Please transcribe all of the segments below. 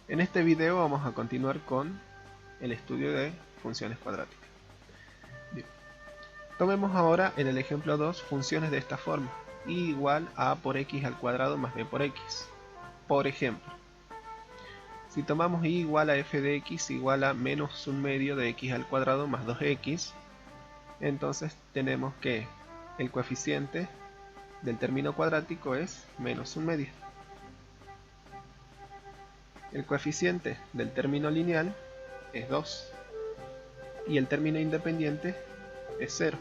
En este video vamos a continuar con el estudio de funciones cuadráticas. Bien. Tomemos ahora en el ejemplo 2 funciones de esta forma: y igual a por x al cuadrado más b por x. Por ejemplo, si tomamos y igual a f de x igual a menos un medio de x al cuadrado más 2x, entonces tenemos que el coeficiente del término cuadrático es menos un medio. El coeficiente del término lineal es 2 y el término independiente es 0,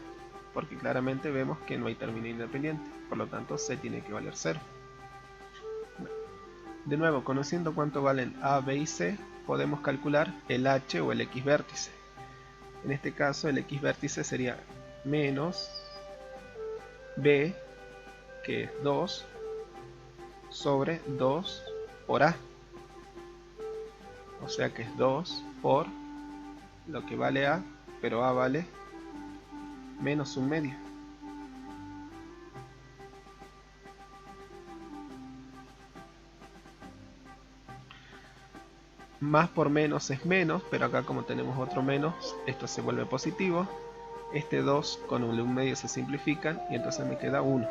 porque claramente vemos que no hay término independiente, por lo tanto c tiene que valer 0. De nuevo, conociendo cuánto valen a, b y c, podemos calcular el h o el x vértice. En este caso el x vértice sería menos b, que es 2, sobre 2 por a. O sea que es 2 por lo que vale a, pero a vale menos un medio. Más por menos es menos, pero acá como tenemos otro menos, esto se vuelve positivo. Este 2 con un medio se simplifican y entonces me queda 1.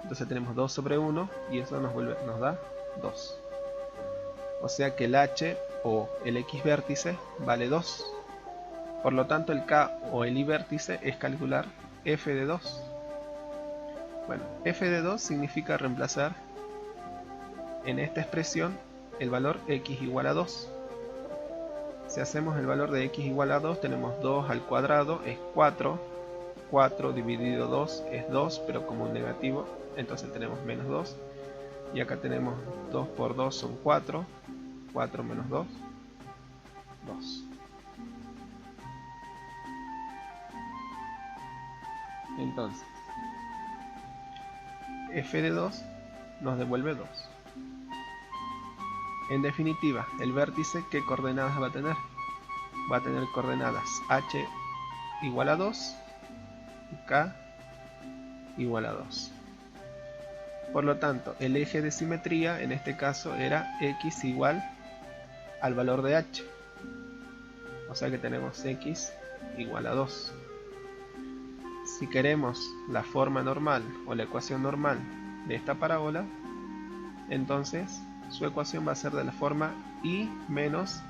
Entonces tenemos 2 sobre 1 y eso nos da 2. O sea que el h o el x vértice vale 2. Por lo tanto el k o el y vértice es calcular f de 2. Bueno, f de 2 significa reemplazar en esta expresión el valor x igual a 2. Si hacemos el valor de x igual a 2, tenemos 2 al cuadrado es 4. 4 dividido 2 es 2, pero como un negativo, entonces tenemos menos 2. Y acá tenemos 2 por 2 son 4. 4 menos 2, 2. Entonces, f de 2 nos devuelve 2. En definitiva, el vértice, ¿qué coordenadas va a tener? Va a tener coordenadas h igual a 2 y k igual a 2. Por lo tanto, el eje de simetría en este caso era x igual al valor de h. O sea que tenemos x igual a 2. Si queremos la forma normal o la ecuación normal de esta parábola, entonces su ecuación va a ser de la forma y menos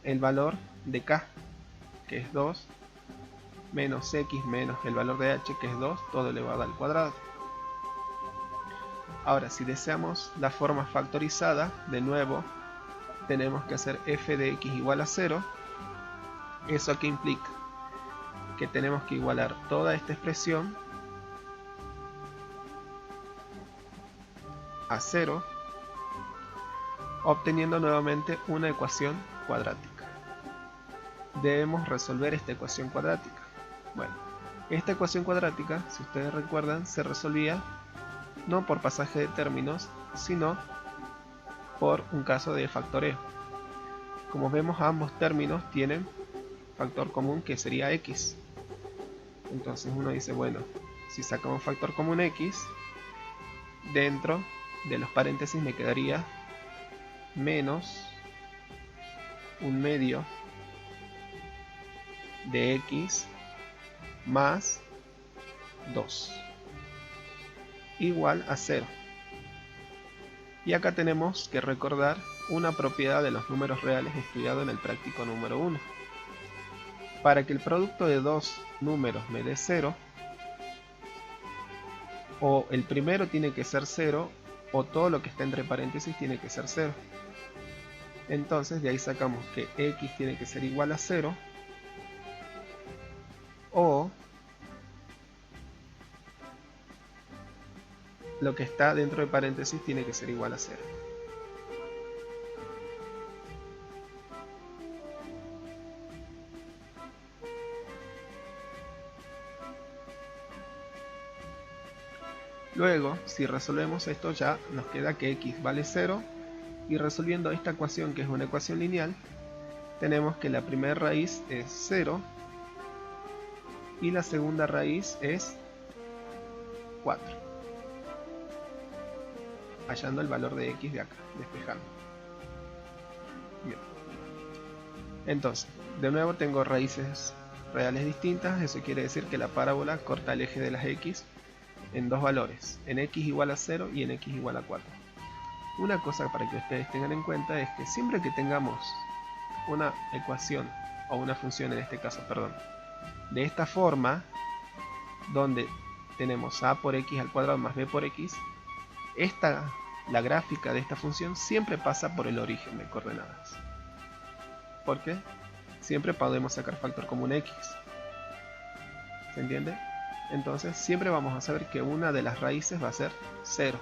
el valor de k, que es 2, menos x menos el valor de h, que es 2, todo elevado al cuadrado. Ahora, si deseamos la forma factorizada, de nuevo tenemos que hacer f de x igual a 0. ¿Eso qué implica? Que tenemos que igualar toda esta expresión a 0, obteniendo nuevamente una ecuación cuadrática. Debemos resolver esta ecuación cuadrática. Bueno, esta ecuación cuadrática, si ustedes recuerdan, se resolvía no por pasaje de términos, sino por un caso de factoreo. Como vemos, ambos términos tienen factor común que sería x. Entonces uno dice, bueno, si sacamos factor común x, dentro de los paréntesis me quedaría menos un medio de x más 2 igual a 0. Y acá tenemos que recordar una propiedad de los números reales estudiado en el práctico número 1. Para que el producto de dos números me dé 0, o el primero tiene que ser 0, o todo lo que está entre paréntesis tiene que ser 0. Entonces de ahí sacamos que x tiene que ser igual a 0, o lo que está dentro de paréntesis tiene que ser igual a 0. Luego, si resolvemos esto, ya nos queda que x vale 0, y resolviendo esta ecuación, que es una ecuación lineal, tenemos que la primera raíz es 0 y la segunda raíz es 4, hallando el valor de x de acá, despejando. Bien. Entonces, de nuevo tengo raíces reales distintas. Eso quiere decir que la parábola corta el eje de las x en dos valores, en x igual a 0 y en x igual a 4. Una cosa para que ustedes tengan en cuenta es que siempre que tengamos una ecuación o una función, en este caso, perdón, de esta forma, donde tenemos a por x al cuadrado más b por x, la gráfica de esta función siempre pasa por el origen de coordenadas, porque siempre podemos sacar factor común x. ¿Se entiende? Entonces siempre vamos a saber que una de las raíces va a ser 0,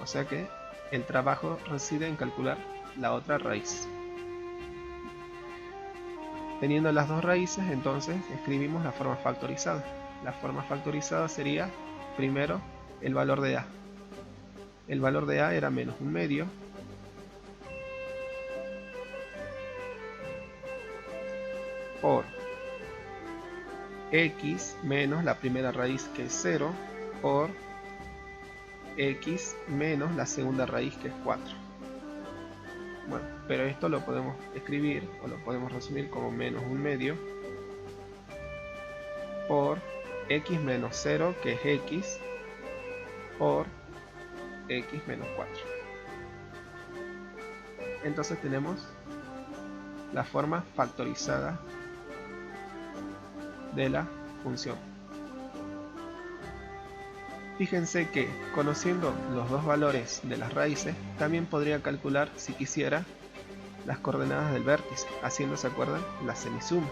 o sea que el trabajo reside en calcular la otra raíz. Teniendo las dos raíces, entonces escribimos la forma factorizada. La forma factorizada sería, primero, el valor de a. El valor de a era menos 1/2 por x menos la primera raíz, que es 0, por x menos la segunda raíz, que es 4. Bueno, pero esto lo podemos escribir o lo podemos resumir como menos 1/2 por x menos 0, que es x, por x menos 4. Entonces tenemos la forma factorizada de la función. Fíjense que, conociendo los dos valores de las raíces, también podría calcular, si quisiera, las coordenadas del vértice, haciendo, ¿se acuerdan?, la semisuma.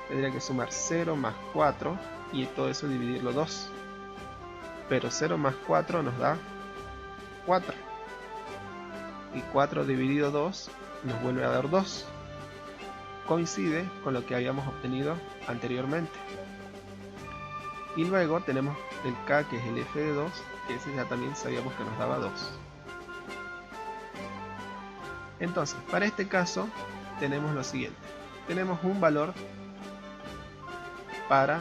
Tendría que sumar 0 más 4 y todo eso dividirlo 2. Pero 0 más 4 nos da 4. Y 4 dividido 2 nos vuelve a dar 2. Coincide con lo que habíamos obtenido anteriormente. Y luego tenemos el k, que es el f de 2, que ese ya también sabíamos que nos daba 2. Entonces, para este caso tenemos lo siguiente. Tenemos un valor para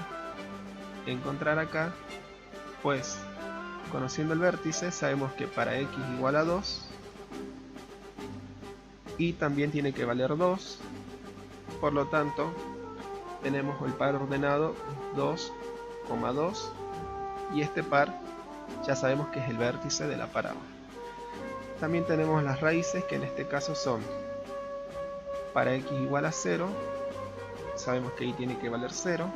encontrar acá, pues conociendo el vértice sabemos que para x igual a 2 y también tiene que valer 2, por lo tanto tenemos el par ordenado 2, 2, y este par ya sabemos que es el vértice de la parábola. También tenemos las raíces, que en este caso son para x igual a 0, sabemos que ahí tiene que valer 0,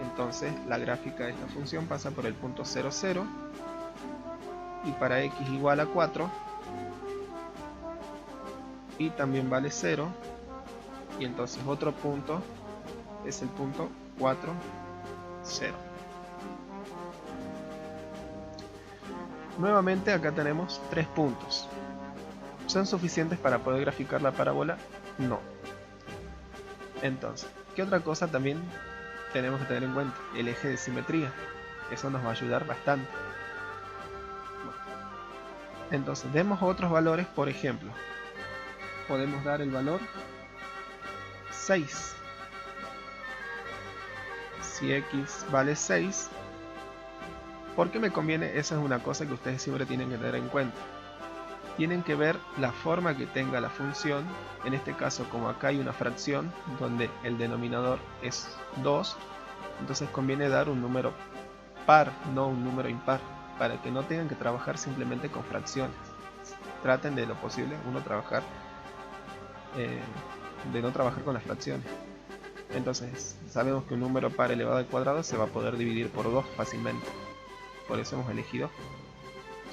entonces la gráfica de esta función pasa por el punto 0, 0, y para x igual a 4 y también vale 0, y entonces otro punto es el punto 4, 0. Nuevamente acá tenemos 3 puntos. ¿Son suficientes para poder graficar la parábola? No. Entonces, ¿qué otra cosa también tenemos que tener en cuenta? El eje de simetría. Eso nos va a ayudar bastante. Bueno, entonces, demos otros valores. Por ejemplo, podemos dar el valor 6. Si x vale 6, ¿por qué me conviene? Esa es una cosa que ustedes siempre tienen que tener en cuenta. Tienen que ver la forma que tenga la función. En este caso, como acá hay una fracción donde el denominador es 2, entonces conviene dar un número par, no un número impar, para que no tengan que trabajar simplemente con fracciones. Traten de lo posible de no trabajar con las fracciones. Entonces sabemos que un número par elevado al cuadrado se va a poder dividir por 2 fácilmente. Por eso hemos elegido,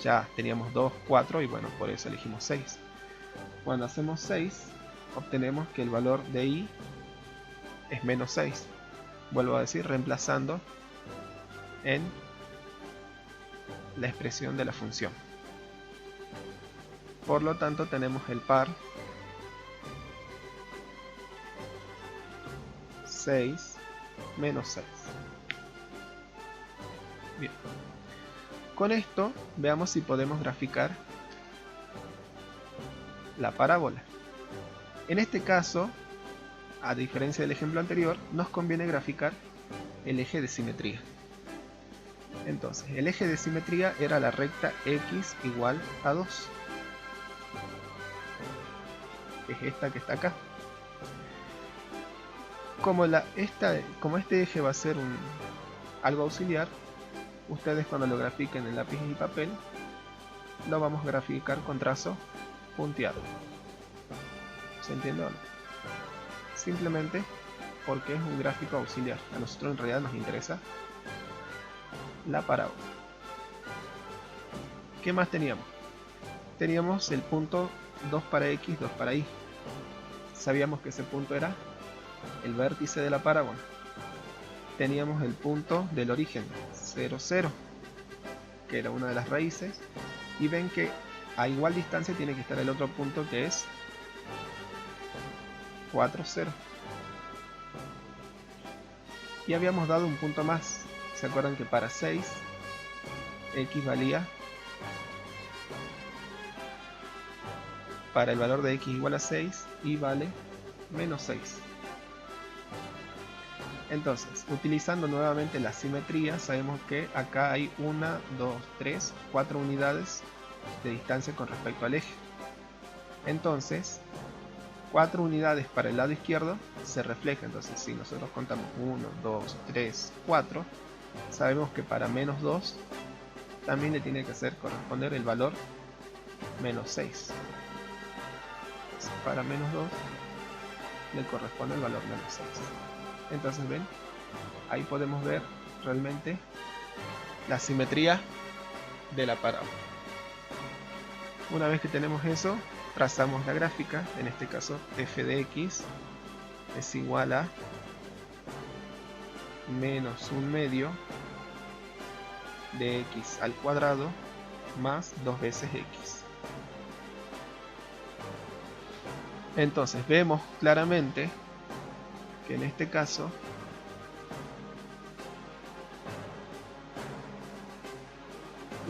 ya teníamos 2, 4 y bueno, por eso elegimos 6. Cuando hacemos 6, obtenemos que el valor de y es menos 6. Vuelvo a decir, reemplazando en la expresión de la función. Por lo tanto tenemos el par 6 menos 6. Bien. Con esto veamos si podemos graficar la parábola. En este caso, a diferencia del ejemplo anterior, nos conviene graficar el eje de simetría. Entonces, el eje de simetría era la recta x igual a 2. que es esta que está acá. Como este eje va a ser algo auxiliar, ustedes cuando lo grafiquen en lápiz y papel, lo vamos a graficar con trazo punteado. ¿Se entiende o no? Simplemente porque es un gráfico auxiliar. A nosotros en realidad nos interesa la parábola. ¿Qué más teníamos? Teníamos el punto 2 para x, 2 para y. Sabíamos que ese punto era el vértice de la parábola. Teníamos el punto del origen, 0, 0, que era una de las raíces. Y ven que a igual distancia tiene que estar el otro punto, que es 4, 0. Y habíamos dado un punto más. ¿Se acuerdan que para 6 x valía, para el valor de x igual a 6, y vale menos 6? Entonces, utilizando nuevamente la simetría, sabemos que acá hay 1, 2, 3, 4 unidades de distancia con respecto al eje. Entonces, 4 unidades para el lado izquierdo se refleja. Entonces, si nosotros contamos 1, 2, 3, 4, sabemos que para menos 2 también le tiene que corresponder el valor menos 6. Para menos 2 le corresponde el valor menos 6. Entonces ven, ahí podemos ver realmente la simetría de la parábola. Una vez que tenemos eso, trazamos la gráfica. En este caso f de x es igual a menos 1/2 de x al cuadrado más 2 veces x. Entonces vemos claramente que en este caso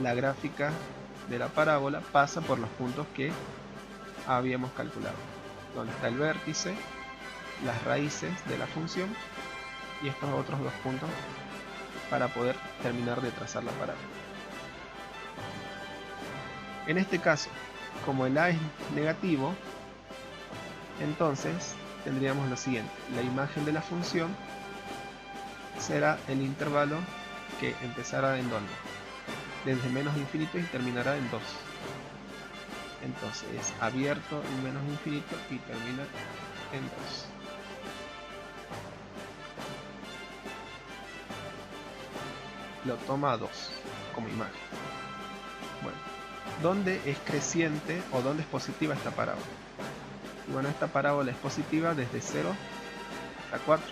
la gráfica de la parábola pasa por los puntos que habíamos calculado, donde está el vértice, las raíces de la función y estos otros dos puntos para poder terminar de trazar la parábola. En este caso, como el a es negativo, entonces tendríamos lo siguiente: la imagen de la función será el intervalo que empezará en donde, desde menos infinito y terminará en 2. Entonces es abierto en menos infinito y termina en 2. Lo toma a 2 como imagen. Bueno, ¿dónde es creciente o dónde es positiva esta parábola? Y bueno, esta parábola es positiva desde 0 hasta 4.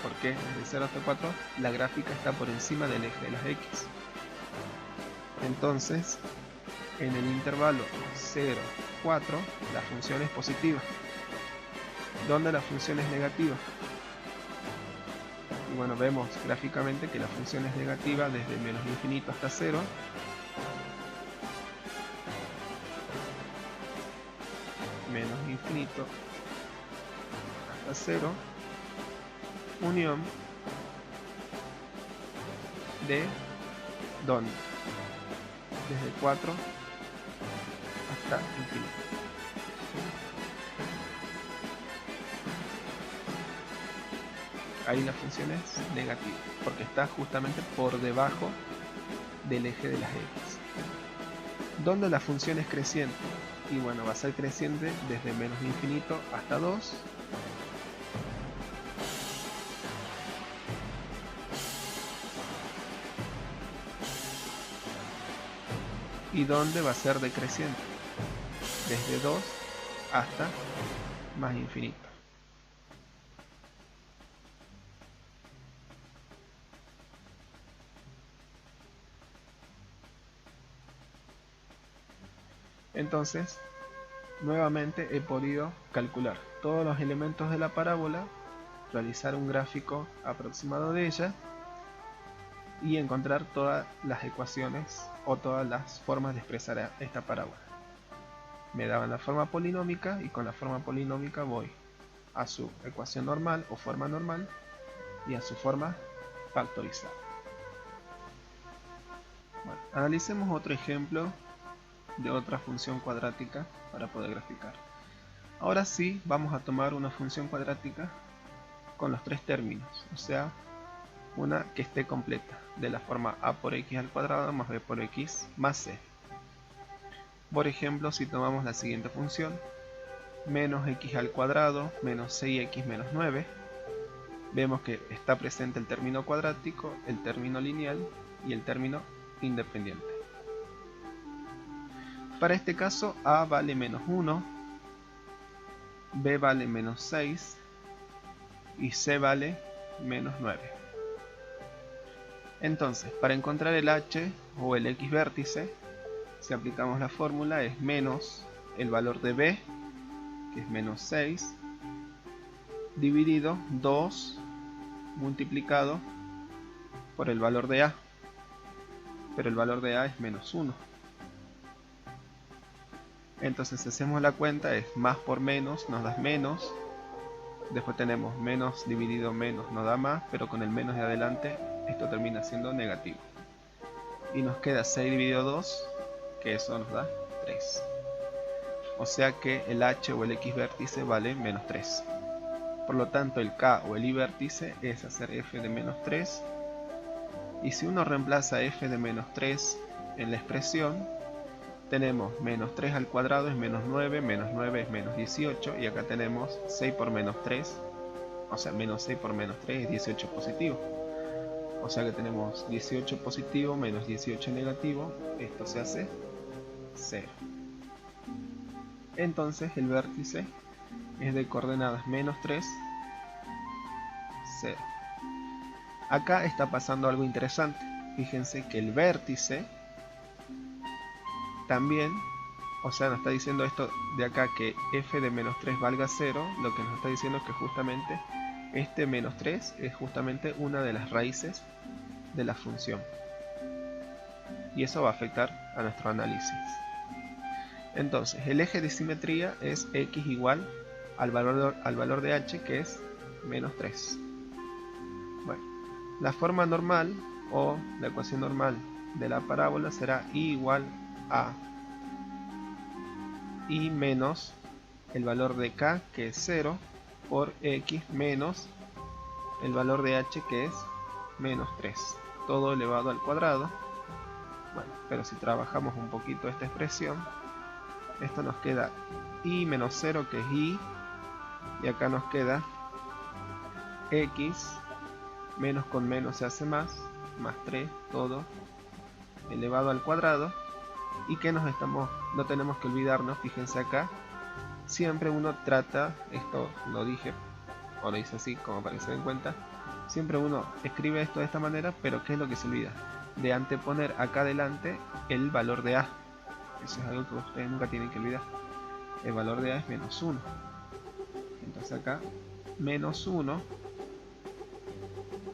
¿Por qué? Desde 0 hasta 4 la gráfica está por encima del eje de las x. Entonces, en el intervalo 0, 4, la función es positiva. ¿Dónde la función es negativa? Y bueno, vemos gráficamente que la función es negativa desde menos infinito hasta 0. Menos infinito hasta 0, unión de ¿dónde? Desde 4 hasta infinito. Ahí la función es negativa, porque está justamente por debajo del eje de las x. ¿Dónde la función es creciente? Y bueno, va a ser creciente desde menos infinito hasta 2. ¿Y dónde va a ser decreciente? Desde 2 hasta más infinito. Entonces, nuevamente he podido calcular todos los elementos de la parábola, realizar un gráfico aproximado de ella y encontrar todas las ecuaciones o todas las formas de expresar esta parábola. Me daban la forma polinómica y con la forma polinómica voy a su ecuación normal o forma normal y a su forma factorizada. Bueno, analicemos otro ejemplo de otra función cuadrática para poder graficar. Ahora sí vamos a tomar una función cuadrática con los tres términos, o sea, una que esté completa, de la forma a por x al cuadrado más b por x más c. Por ejemplo, si tomamos la siguiente función, menos x al cuadrado menos 6x menos 9, vemos que está presente el término cuadrático, el término lineal y el término independiente. Para este caso, a vale menos 1, b vale menos 6 y c vale menos 9. Entonces, para encontrar el h o el x vértice, si aplicamos la fórmula, es menos el valor de b, que es menos 6, dividido 2 multiplicado por el valor de a, pero el valor de a es menos 1. Entonces, si hacemos la cuenta, es más por menos, nos da menos. Después tenemos menos dividido menos, nos da más, pero con el menos de adelante, esto termina siendo negativo. Y nos queda 6 dividido 2, que eso nos da 3. O sea que el h o el x vértice vale menos 3. Por lo tanto, el k o el y vértice es hacer f de menos 3. Y si uno reemplaza f de menos 3 en la expresión, tenemos menos 3 al cuadrado es menos 9 es menos 18, y acá tenemos 6 por menos 3, o sea, menos 6 por menos 3 es 18 positivo. O sea que tenemos 18 positivo menos 18 negativo, esto se hace 0. Entonces el vértice es de coordenadas menos 3, 0. Acá está pasando algo interesante. Fíjense que el vértice también, o sea, nos está diciendo esto de acá, que f de menos 3 valga 0, lo que nos está diciendo es que justamente este menos 3 es justamente una de las raíces de la función. Y eso va a afectar a nuestro análisis. Entonces, el eje de simetría es x igual al valor de h, que es menos 3. Bueno, la forma normal o la ecuación normal de la parábola será y igual a y menos el valor de k, que es 0, por x menos el valor de h, que es menos 3, todo elevado al cuadrado. Bueno, pero si trabajamos un poquito esta expresión, esto nos queda y menos 0, que es y acá nos queda x, menos con menos se hace más 3, todo elevado al cuadrado. Y que no tenemos que olvidarnos, fíjense acá, siempre uno trata, esto lo dije, o lo hice así como para que se den cuenta, siempre uno escribe esto de esta manera, pero ¿qué es lo que se olvida? De anteponer acá adelante el valor de a. Eso es algo que ustedes nunca tienen que olvidar. El valor de a es menos 1. Entonces acá, menos 1,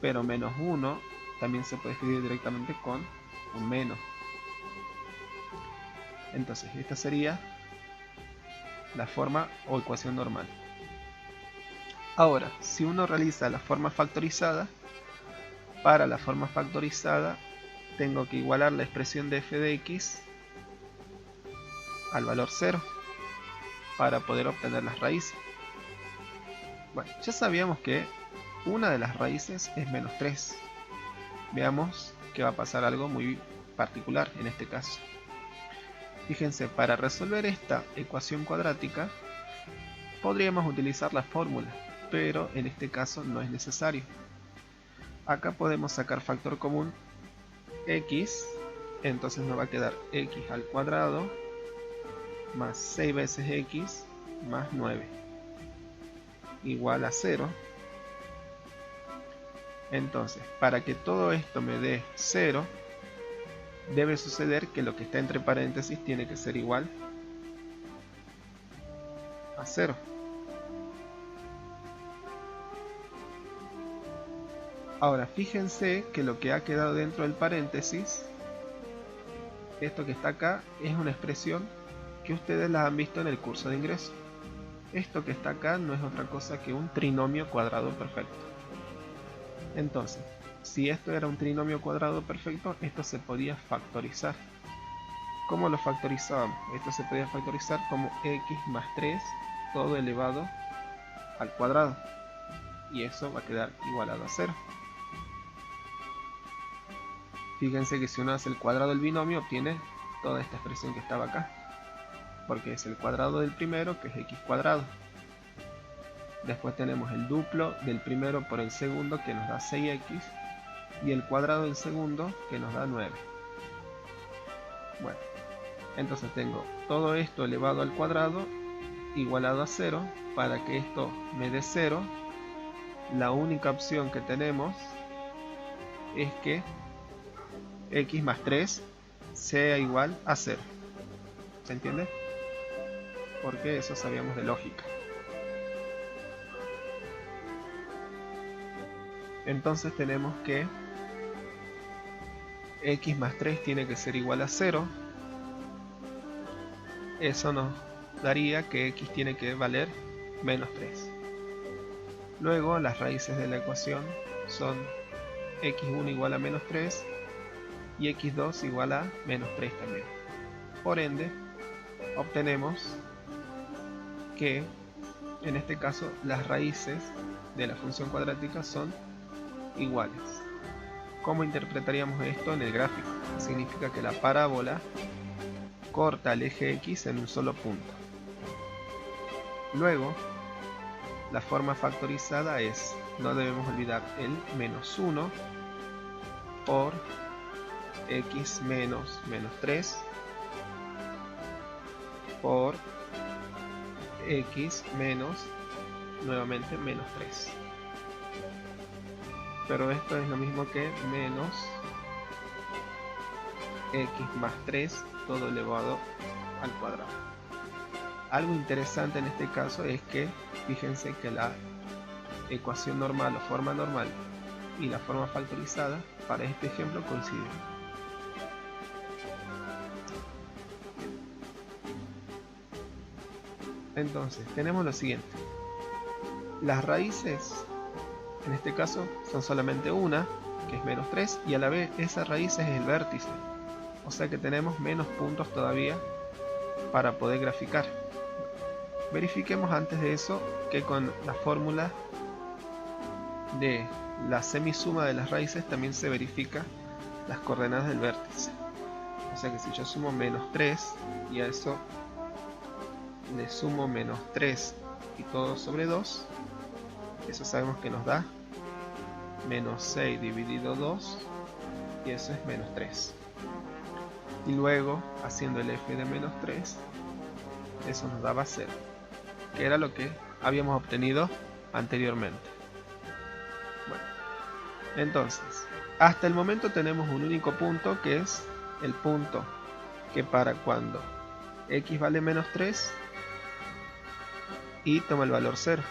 pero menos 1 también se puede escribir directamente con un menos. Entonces, esta sería la forma o ecuación normal. Ahora, si uno realiza la forma factorizada, para la forma factorizada tengo que igualar la expresión de f de x al valor 0 para poder obtener las raíces. Bueno, ya sabíamos que una de las raíces es menos 3. Veamos que va a pasar algo muy particular en este caso. Fíjense, para resolver esta ecuación cuadrática podríamos utilizar la fórmula, pero en este caso no es necesario. Acá podemos sacar factor común x, entonces nos va a quedar x al cuadrado más 6 veces x más 9 igual a 0. Entonces, para que todo esto me dé 0, debe suceder que lo que está entre paréntesis tiene que ser igual a 0. Ahora fíjense que lo que ha quedado dentro del paréntesis, esto que está acá, es una expresión que ustedes la han visto en el curso de ingreso. Esto que está acá no es otra cosa que un trinomio cuadrado perfecto. Entonces, si esto era un trinomio cuadrado perfecto, esto se podía factorizar. ¿Cómo lo factorizábamos? Esto se podía factorizar como x más 3 todo elevado al cuadrado, y eso va a quedar igualado a 0. Fíjense que si uno hace el cuadrado del binomio obtiene toda esta expresión que estaba acá, porque es el cuadrado del primero, que es x cuadrado. Después tenemos el duplo del primero por el segundo, que nos da 6x, y el cuadrado del segundo, que nos da 9. Bueno, entonces tengo todo esto elevado al cuadrado igualado a 0. Para que esto me dé 0, la única opción que tenemos es que x más 3 sea igual a 0. ¿Se entiende? Porque eso sabíamos de lógica. Entonces tenemos que x más 3 tiene que ser igual a 0. Eso nos daría que x tiene que valer menos 3. Luego las raíces de la ecuación son x1 igual a menos 3 y x2 igual a menos 3 también. Por ende, obtenemos que en este caso las raíces de la función cuadrática son iguales. ¿Cómo interpretaríamos esto en el gráfico? Significa que la parábola corta el eje X en un solo punto. Luego, la forma factorizada es, no debemos olvidar el menos 1 por x menos 3 por x menos, nuevamente, menos 3. Pero esto es lo mismo que menos x más 3 todo elevado al cuadrado. Algo interesante en este caso es que fíjense que la ecuación normal o forma normal y la forma factorizada para este ejemplo coinciden. Entonces tenemos lo siguiente: las raíces en este caso son solamente una, que es menos 3, y a la vez esa raíz es el vértice, o sea que tenemos menos puntos todavía para poder graficar. Verifiquemos antes de eso que con la fórmula de la semisuma de las raíces también se verifica las coordenadas del vértice. O sea que si yo sumo menos 3 y a eso le sumo menos 3 y todo sobre 2, eso sabemos que nos da menos 6 dividido 2, y eso es menos 3. Y luego, haciendo el f de menos 3, eso nos daba 0, que era lo que habíamos obtenido anteriormente. Bueno, entonces, hasta el momento tenemos un único punto, que es el punto que para cuando x vale menos 3 y toma el valor 0.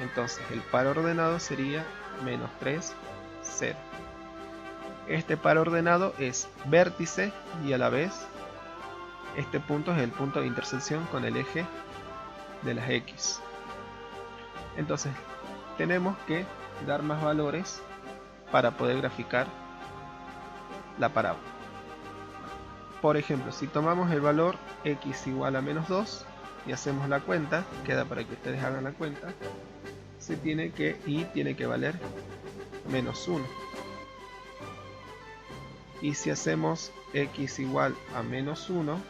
Entonces el par ordenado sería menos 3, 0. Este par ordenado es vértice y a la vez este punto es el punto de intersección con el eje de las X. Entonces tenemos que dar más valores para poder graficar la parábola. Por ejemplo, si tomamos el valor x igual a menos 2 y hacemos la cuenta, queda para que ustedes hagan la cuenta, se tiene que, y tiene que valer menos 1. Y si hacemos x igual a menos 1,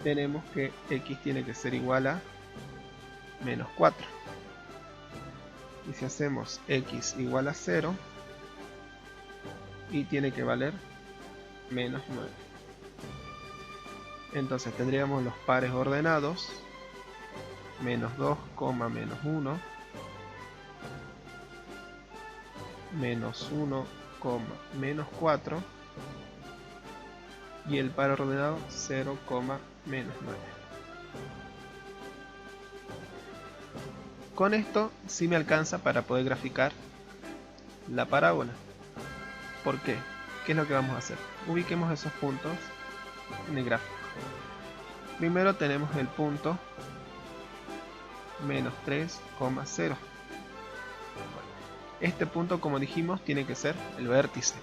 tenemos que x tiene que ser igual a menos 4. Y si hacemos x igual a 0, y tiene que valer menos 9. Entonces tendríamos los pares ordenados, menos 2, menos 1, menos 1, menos 4, y el par ordenado 0, menos 9. Con esto sí me alcanza para poder graficar la parábola. ¿Por qué? ¿Qué es lo que vamos a hacer? Ubiquemos esos puntos en el gráfico. Primero tenemos el punto menos 3,0. Este punto, como dijimos, tiene que ser el vértice.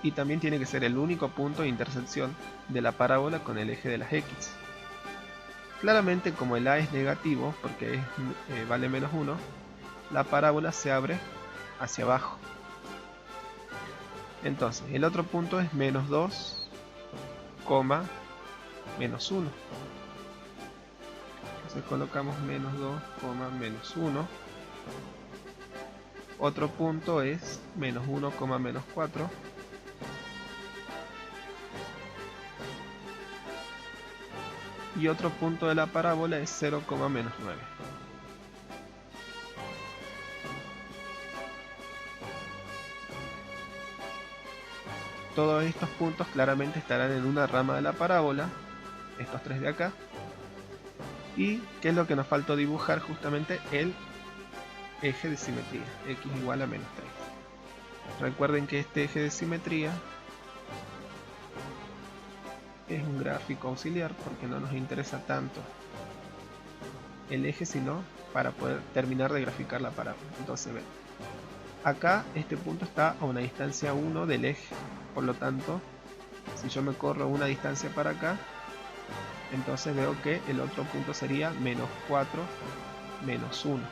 Y también tiene que ser el único punto de intersección de la parábola con el eje de las X. Claramente, como el a es negativo, porque vale menos 1, la parábola se abre hacia abajo. Entonces, el otro punto es menos 2, menos 1. Entonces colocamos menos 2, menos 1. Otro punto es menos 1, menos 4. Y otro punto de la parábola es 0, menos 9. Todos estos puntos claramente estarán en una rama de la parábola, estos tres de acá. ¿Y qué es lo que nos faltó dibujar? Justamente el eje de simetría, x igual a menos 3. Recuerden que este eje de simetría es un gráfico auxiliar porque no nos interesa tanto el eje, sino para poder terminar de graficar la parábola. Entonces ven, acá este punto está a una distancia 1 del eje, por lo tanto si yo me corro una distancia para acá, entonces veo que el otro punto sería menos 4, menos 1.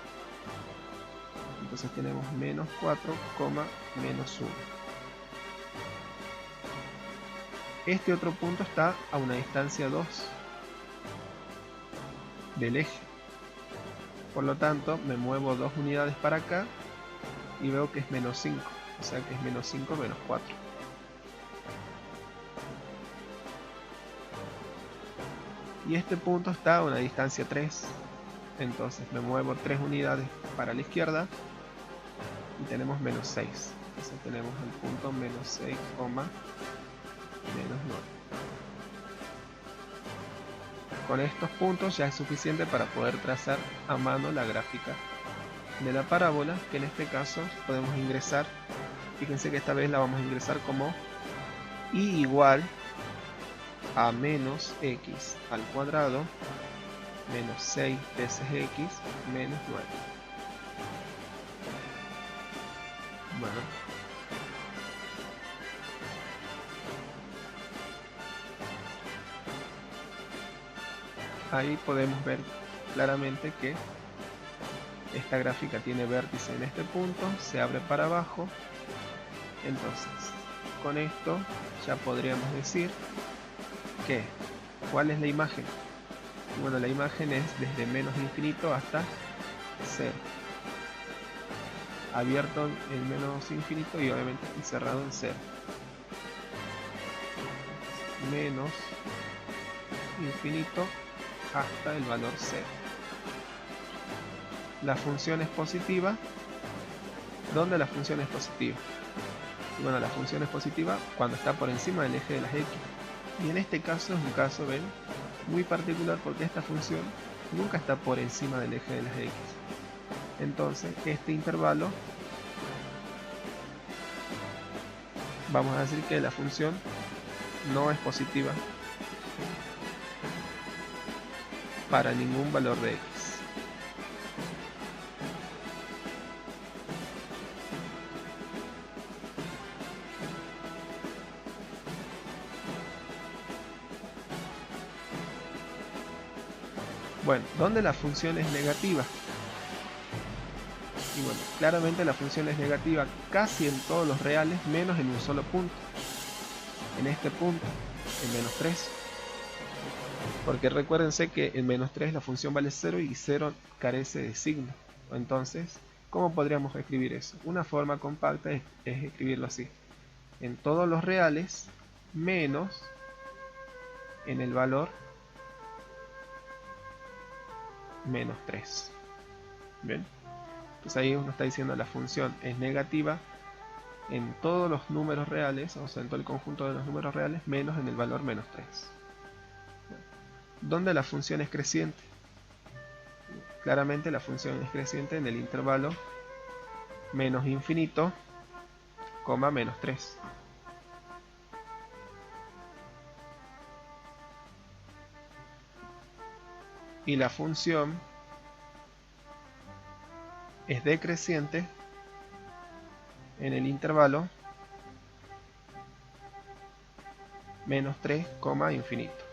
Entonces tenemos menos 4, menos 1. Este otro punto está a una distancia 2 del eje. Por lo tanto, me muevo 2 unidades para acá y veo que es menos 5. O sea que es menos 5 menos 4. Y este punto está a una distancia 3. Entonces me muevo 3 unidades para la izquierda y tenemos menos 6. Entonces tenemos el punto menos 6, menos 9. Con estos puntos ya es suficiente para poder trazar a mano la gráfica de la parábola, que en este caso podemos ingresar. Fíjense que esta vez la vamos a ingresar como y igual a menos x al cuadrado menos 6 veces x menos 9. Bueno, ahí podemos ver claramente que esta gráfica tiene vértice en este punto, se abre para abajo. Entonces, con esto ya podríamos decir que ¿cuál es la imagen? Bueno, la imagen es desde menos infinito hasta 0. Abierto en menos infinito y obviamente cerrado en 0. Menos infinito hasta el valor 0. La función es positiva. ¿Dónde la función es positiva? Y bueno, la función es positiva cuando está por encima del eje de las x. Y en este caso es un caso, ven, muy particular porque esta función nunca está por encima del eje de las x. Entonces, este intervalo, vamos a decir que la función no es positiva para ningún valor de x. Bueno, ¿dónde la función es negativa? Y bueno, claramente la función es negativa casi en todos los reales, menos en un solo punto. En este punto, en menos 3. Porque recuérdense que en menos 3 la función vale 0 y 0 carece de signo. Entonces, ¿cómo podríamos escribir eso? Una forma compacta es escribirlo así. En todos los reales, menos en el valor menos 3. ¿Bien? Entonces ahí uno está diciendo la función es negativa en todos los números reales, o sea, en todo el conjunto de los números reales, menos en el valor menos 3. ¿Dónde la función es creciente? Claramente la función es creciente en el intervalo menos infinito, menos 3. Y la función es decreciente en el intervalo menos 3, infinito.